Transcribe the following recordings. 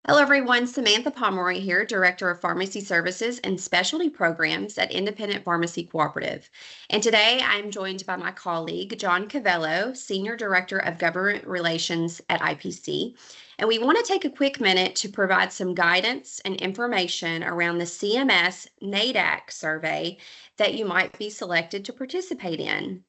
Hello, everyone. Samantha Pomeroy here, Director of Pharmacy Services and Specialty Programs at Independent Pharmacy Cooperative. And today I'm joined by my colleague, John Covello, Senior Director of Government Relations at IPC. And we want to take a quick minute to provide some guidance and information around the CMS NADAC survey that you might be selected to participate in.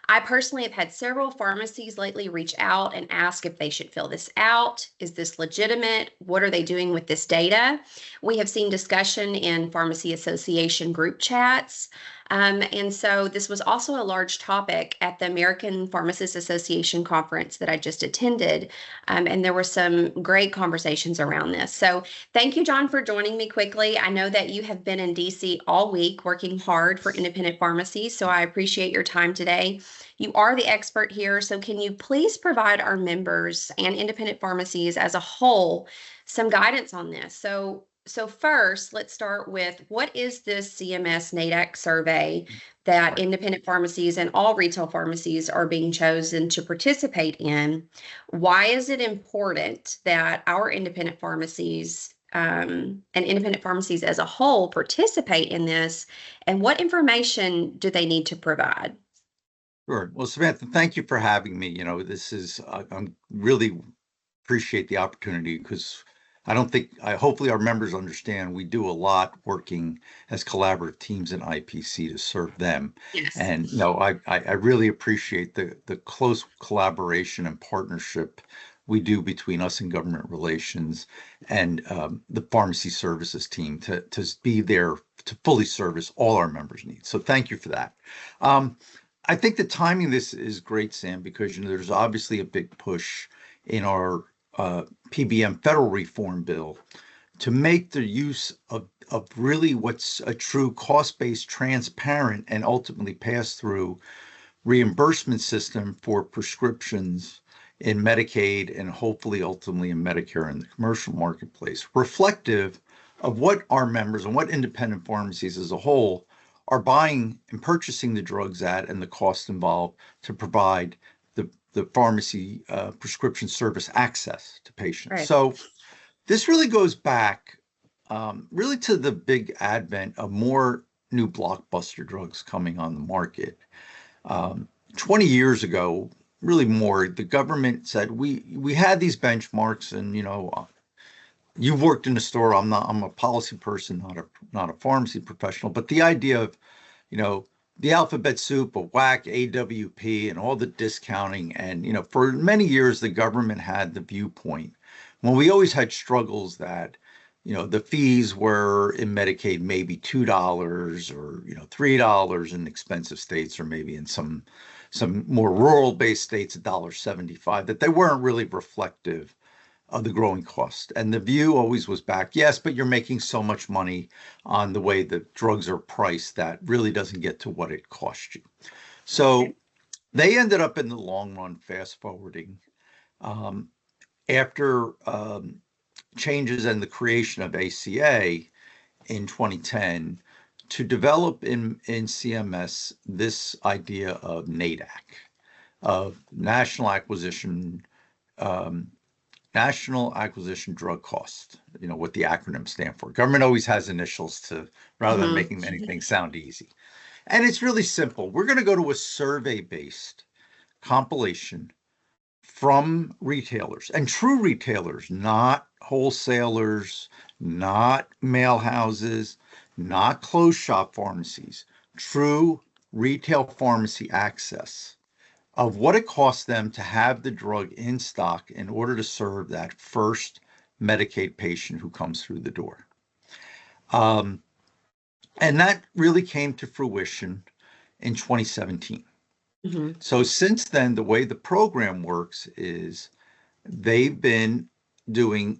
I personally have had several pharmacies lately reach out and ask if they should fill this out. Is this legitimate? What are they doing with this data? We have seen discussion in pharmacy association group chats. And so this was also a large topic at the American Pharmacists Association conference that I just attended. And there were some great conversations around this. So thank you, John, for joining me quickly. I know that you have been in DC all week working hard for independent pharmacies, so I appreciate your time today. You are the expert here, so can you please provide our members and independent pharmacies as a whole some guidance on this? So first, let's start with what is this CMS NADAC survey that independent pharmacies and all retail pharmacies are being chosen to participate in? Why is it important that our independent pharmacies and independent pharmacies as a whole participate in this? And what information do they need to provide? Sure. Well, Samantha, thank you for having me. This is, I'm really appreciate the opportunity because hopefully our members understand we do a lot working as collaborative teams in IPC to serve them. Yes. And, I really appreciate the close collaboration and partnership we do between us and government relations and the pharmacy services team to be there to fully service all our members' needs. So thank you for that. I think the timing of this is great, Sam, because there's obviously a big push in our PBM federal reform bill to make the use of really what's a true cost-based, transparent, and ultimately pass-through reimbursement system for prescriptions in Medicaid and hopefully ultimately in Medicare and the commercial marketplace, reflective of what our members and what independent pharmacies as a whole are buying and purchasing the drugs at and the cost involved to provide the pharmacy prescription service access to patients. Right. So this really goes back really to the big advent of more new blockbuster drugs coming on the market. 20 years ago, really more, the government said we had these benchmarks and, you've worked in a store. I'm a policy person, not a pharmacy professional, but the idea of, the alphabet soup of WAC, AWP, and all the discounting. And, for many years, the government had the viewpoint when we always had struggles that, the fees were in Medicaid maybe $2 or, $3 in expensive states, or maybe in some more rural-based states, $1.75, that they weren't really reflective of the growing cost. And the view always was back, yes, but you're making so much money on the way that drugs are priced that really doesn't get to what it costs you. So they ended up in the long run, fast forwarding, after changes and the creation of ACA in 2010, to develop in CMS this idea of NADAC, of National Acquisition Drug Cost, what the acronyms stand for. Government always has initials rather than making anything sound easy. And it's really simple. We're going to go to a survey-based compilation from retailers, and true retailers, not wholesalers, not mail houses, not closed shop pharmacies, true retail pharmacy access of what it costs them to have the drug in stock in order to serve that first Medicaid patient who comes through the door. And that really came to fruition in 2017. Mm-hmm. So since then, the way the program works is they've been doing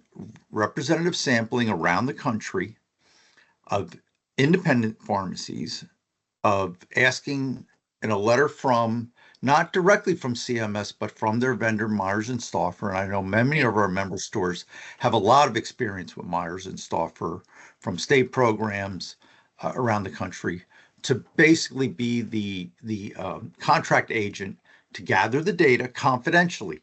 representative sampling around the country of independent pharmacies, of asking in a letter from, not directly from CMS, but from their vendor, Myers and Stauffer. And I know many of our member stores have a lot of experience with Myers and Stauffer from state programs around the country, to basically be the contract agent to gather the data confidentially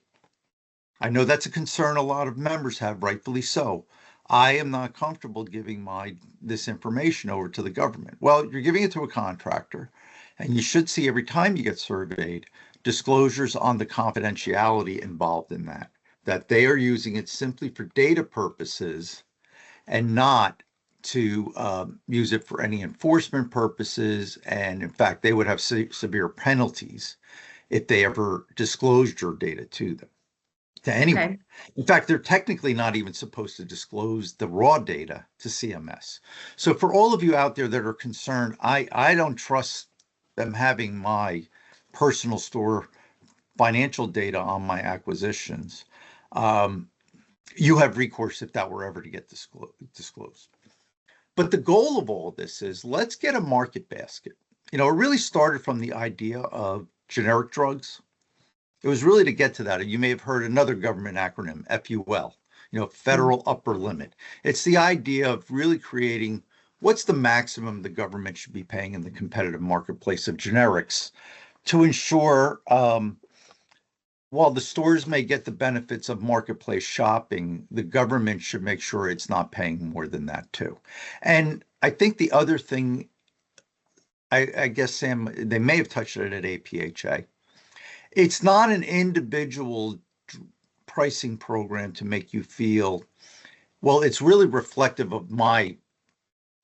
I know that's a concern a lot of members have, rightfully so. I am not comfortable giving this information over to the government. Well, you're giving it to a contractor, and you should see every time you get surveyed disclosures on the confidentiality involved in that they are using it simply for data purposes and not to use it for any enforcement purposes. And in fact, they would have severe penalties if they ever disclosed your data to anyone. Okay. In fact, they're technically not even supposed to disclose the raw data to CMS. So for all of you out there that are concerned, I don't trust them having my personal store financial data on my acquisitions. You have recourse if that were ever to get disclosed. But the goal of all this is let's get a market basket. It really started from the idea of generic drugs. It was really to get to that. You may have heard another government acronym, FUL, federal upper limit. It's the idea of really creating what's the maximum the government should be paying in the competitive marketplace of generics to ensure, while the stores may get the benefits of marketplace shopping, the government should make sure it's not paying more than that too. And I think the other thing, I guess, Sam, they may have touched it at APHA. It's not an individual pricing program to make you feel, well, it's really reflective of my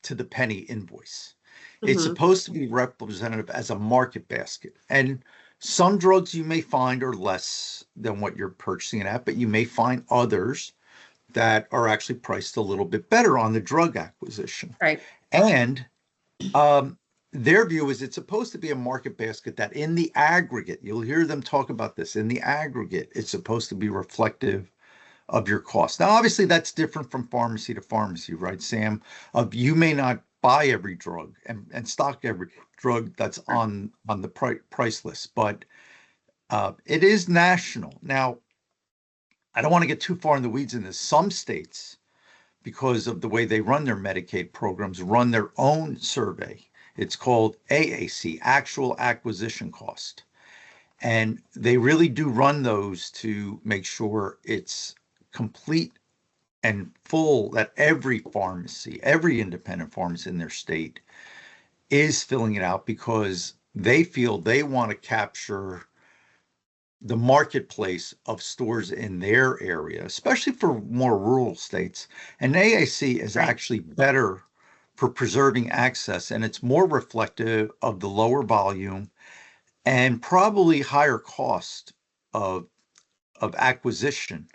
to the penny invoice. It's supposed to be representative as a market basket. And some drugs you may find are less than what you're purchasing it at, but you may find others that are actually priced a little bit better on the drug acquisition. Right. And their view is it's supposed to be a market basket that in the aggregate, you'll hear them talk about this, in the aggregate, it's supposed to be reflective of your cost. Now, obviously, that's different from pharmacy to pharmacy, right, Sam? You may not buy every drug and stock every drug that's on the price list, but it is national. Now, I don't want to get too far in the weeds in this. Some states, because of the way they run their Medicaid programs, run their own survey. It's called AAC, actual acquisition cost. And they really do run those to make sure it's complete and full, that every pharmacy, every independent pharmacy in their state is filling it out because they feel they want to capture the marketplace of stores in their area, especially for more rural states. And AAC is actually better for preserving access, and it's more reflective of the lower volume and probably higher cost of acquisition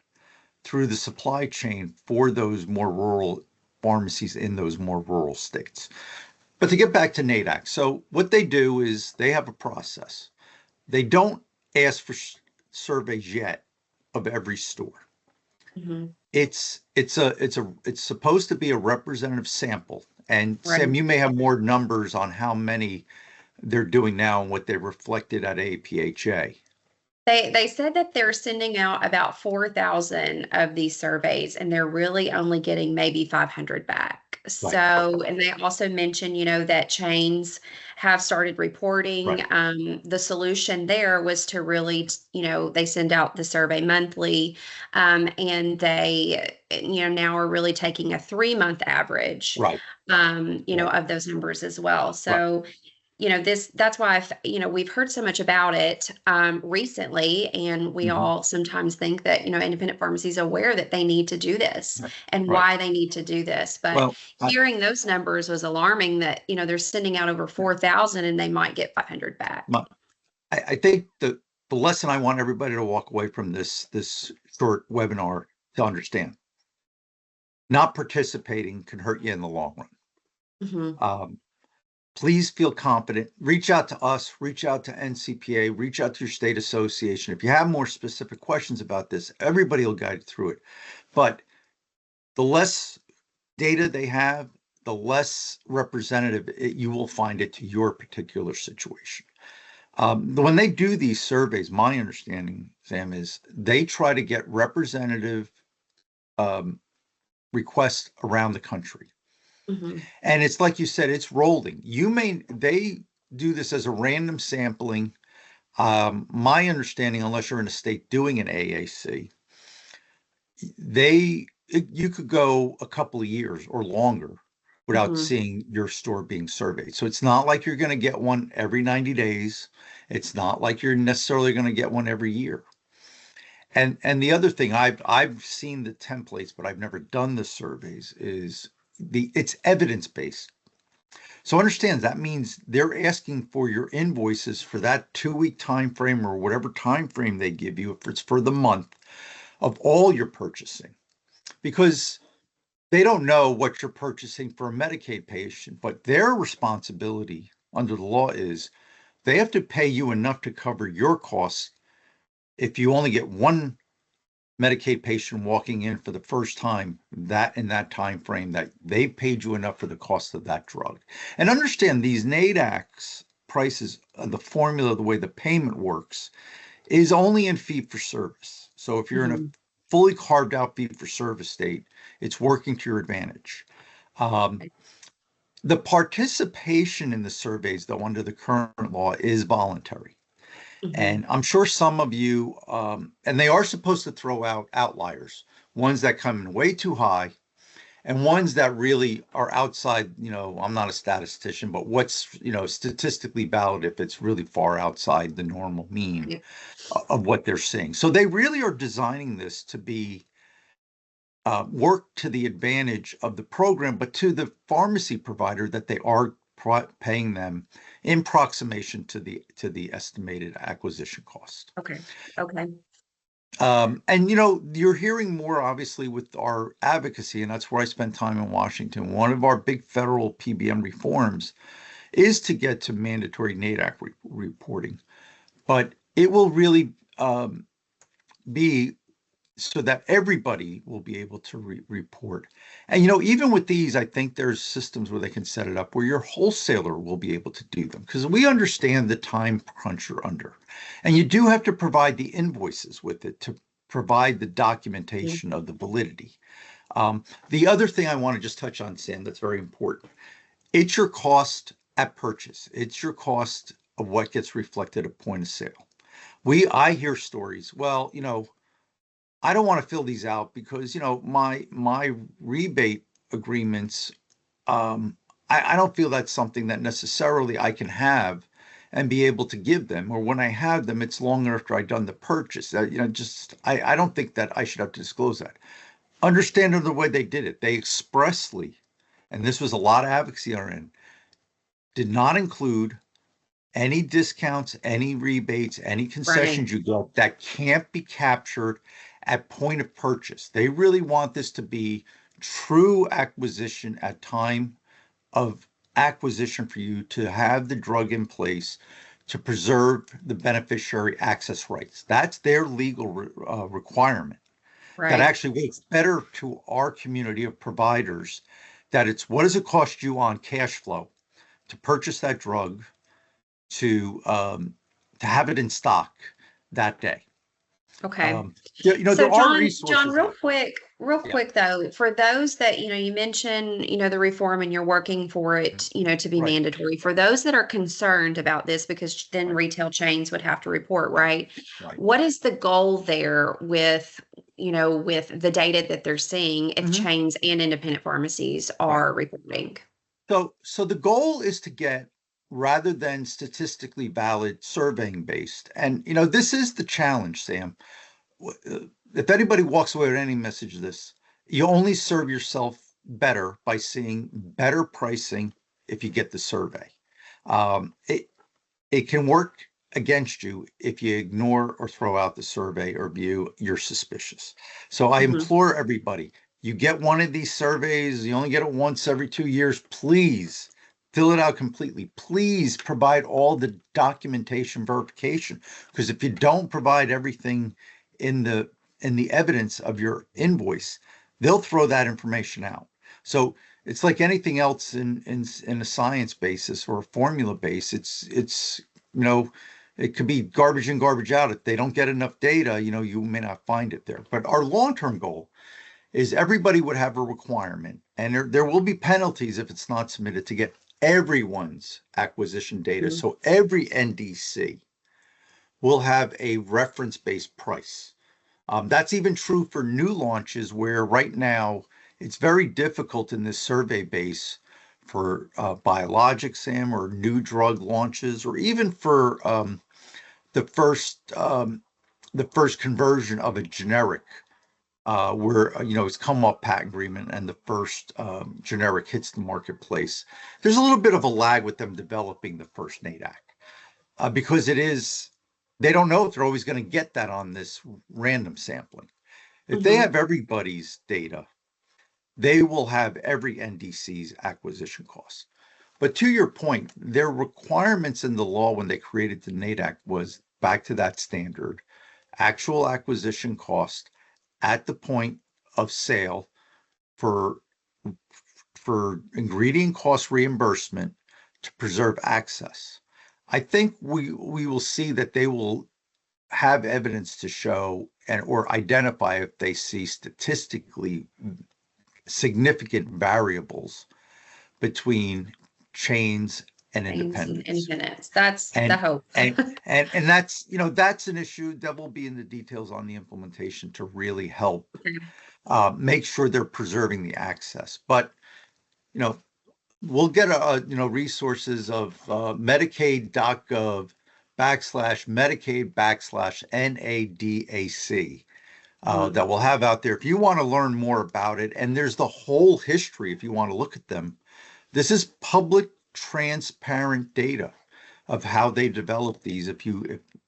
through the supply chain for those more rural pharmacies in those more rural states. But to get back to NADAC, so what they do is they have a process. They don't ask for surveys yet of every store. It's supposed to be a representative sample. And Sam, you may have more numbers on how many they're doing now and what they reflected at APHA. They said that they're sending out about 4,000 of these surveys, and they're really only getting maybe 500 back. So, and they also mentioned, that chains have started reporting. The solution there was to really, they send out the survey monthly, and they, now are really taking a 3-month average, of those numbers as well. So, that's why we've heard so much about it recently, and we all sometimes think that, independent pharmacies are aware that they need to do this and why they need to do this. But hearing those numbers was alarming that, they're sending out over 4,000 and they might get 500 back. I think the lesson I want everybody to walk away from this short webinar to understand, not participating can hurt you in the long run. Please feel confident. Reach out to us, reach out to NCPA, reach out to your state association. If you have more specific questions about this, everybody will guide you through it. But the less data they have, the less representative you will find it to your particular situation. When they do these surveys, my understanding, Sam, is they try to get representative requests around the country. And it's like you said, it's rolling. They do this as a random sampling. My understanding, unless you're in a state doing an AAC, you could go a couple of years or longer without Hmm. seeing your store being surveyed. So it's not like you're going to get one every 90 days. It's not like you're necessarily going to get one every year. And the other thing, I've seen the templates, but I've never done the surveys, is it's evidence-based. So understand that means they're asking for your invoices for that 2 week time frame or whatever time frame they give you, if it's for the month of all your purchasing, because they don't know what you're purchasing for a Medicaid patient, but their responsibility under the law is they have to pay you enough to cover your costs if you only get one Medicaid patient walking in for the first time, that in that time frame, that they've paid you enough for the cost of that drug. And understand these NADACs prices, the formula, the way the payment works, is only in fee for service. So if you're in a Hmm. fully carved out fee for service state, it's working to your advantage. Um, the participation in the surveys, though, under the current law is voluntary. Hmm. And I'm sure some of you, and they are supposed to throw out outliers, ones that come in way too high and ones that really are outside, I'm not a statistician, but what's, statistically valid if it's really far outside the normal mean Yeah. of what they're seeing. So they really are designing this to be work to the advantage of the program, but to the pharmacy provider, that they are paying them in proximation to the estimated acquisition cost. Okay. Okay. And you're hearing more obviously with our advocacy, and that's where I spent time in Washington. One of our big federal PBM reforms is to get to mandatory NADAC reporting, but it will really be so that everybody will be able to report. And even with these, I think there's systems where they can set it up where your wholesaler will be able to do them, because we understand the time crunch you're under. And you do have to provide the invoices with it to provide the documentation of the validity. The other thing I want to just touch on, Sam, that's very important. It's your cost at purchase. It's your cost of what gets reflected at point of sale. I hear stories. Well, I don't want to fill these out because my rebate agreements. Um, I don't feel that's something that necessarily I can have and be able to give them. Or when I have them, it's long after I've done the purchase. Just I don't think that I should have to disclose that. Understand the way they did it. They expressly, and this was a lot of advocacy on our end, did not include any discounts, any rebates, any Right. concessions you get that can't be captured at point of purchase. They really want this to be true acquisition at time of acquisition for you to have the drug in place to preserve the beneficiary access rights. That's their legal requirement. That Right. actually makes better to our community of providers, that it's what does it cost you on cash flow to purchase that drug, to have it in stock that day. Okay. There So are John, resources out there. real Yeah, quick though, for those that, you mentioned, the reform and you're working for it, to be right, mandatory. For those that are concerned about this, because then right, retail chains would have to report, right? right. What is the goal there with, with the data that they're seeing if Hmm. chains and independent pharmacies Right. are reporting? So the goal is to get, rather than statistically valid, surveying based. And this is the challenge, Sam. If anybody walks away with any message of this, you only serve yourself better by seeing better pricing if you get the survey. Um, it, it can work against you if you ignore or throw out the survey or view you're suspicious. So I Hmm. implore everybody, you get one of these surveys, you only get it once every 2 years, please fill it out completely. Please provide all the documentation verification, because if you don't provide everything in the evidence of your invoice, they'll throw that information out. So it's like anything else in a science basis or a formula base. It's you know, it could be garbage in, garbage out. If they don't get enough data, you may not find it there. But our long-term goal is everybody would have a requirement, and there will be penalties if it's not submitted, to get everyone's acquisition data. So every NDC will have a reference-based price. That's even true for new launches, where right now it's very difficult in this survey base for biologics, Sam, or new drug launches, or even for the first um, the first conversion of a generic, where it's come off patent agreement and the first generic hits the marketplace. There's a little bit of a lag with them developing the first NADAC, because they don't know if they're always going to get that on this random sampling. If they have everybody's data, they will have every NDC's acquisition cost. But to your point, their requirements in the law when they created the NADAC was back to that standard, actual acquisition cost at the point of sale for ingredient cost reimbursement to preserve access. I think we will see that they will have evidence to show or identify if they see statistically significant variables between chains and independents. That's the hope. and that's an issue that will be in the details on the implementation to really help make sure they're preserving the access. But we'll get resources of Medicaid.gov/Medicaid/NADAC that we'll have out there if you want to learn more about it. And there's the whole history if you want to look at them. This is public, transparent data of how they developed these, if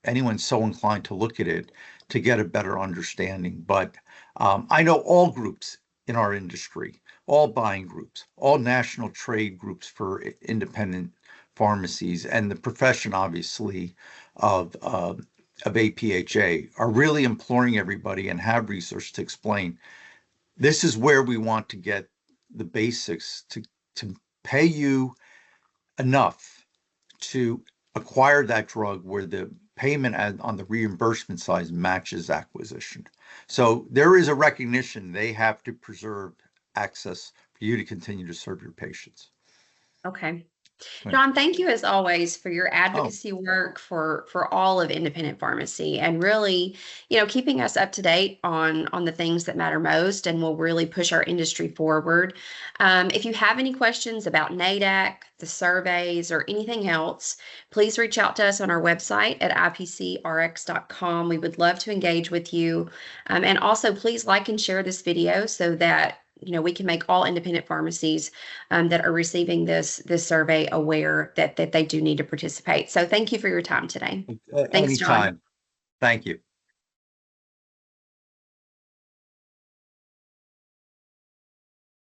anyone's so inclined to look at it to get a better understanding. But I know all groups in our industry, all buying groups, all national trade groups for independent pharmacies, and the profession, obviously, of APHA are really imploring everybody and have research to explain this is where we want to get the basics to pay you enough to acquire that drug, where the payment on the reimbursement side matches acquisition. So there is a recognition they have to preserve access for you to continue to serve your patients. Okay. John, thank you as always for your advocacy work for all of independent pharmacy, and really, keeping us up to date on the things that matter most and will really push our industry forward. If you have any questions about NADAC, the surveys, or anything else, please reach out to us on our website at ipcrx.com. We would love to engage with you. And also, please like and share this video so that we can make all independent pharmacies that are receiving this survey aware that they do need to participate. So thank you for your time today. Thanks, John. Thank you.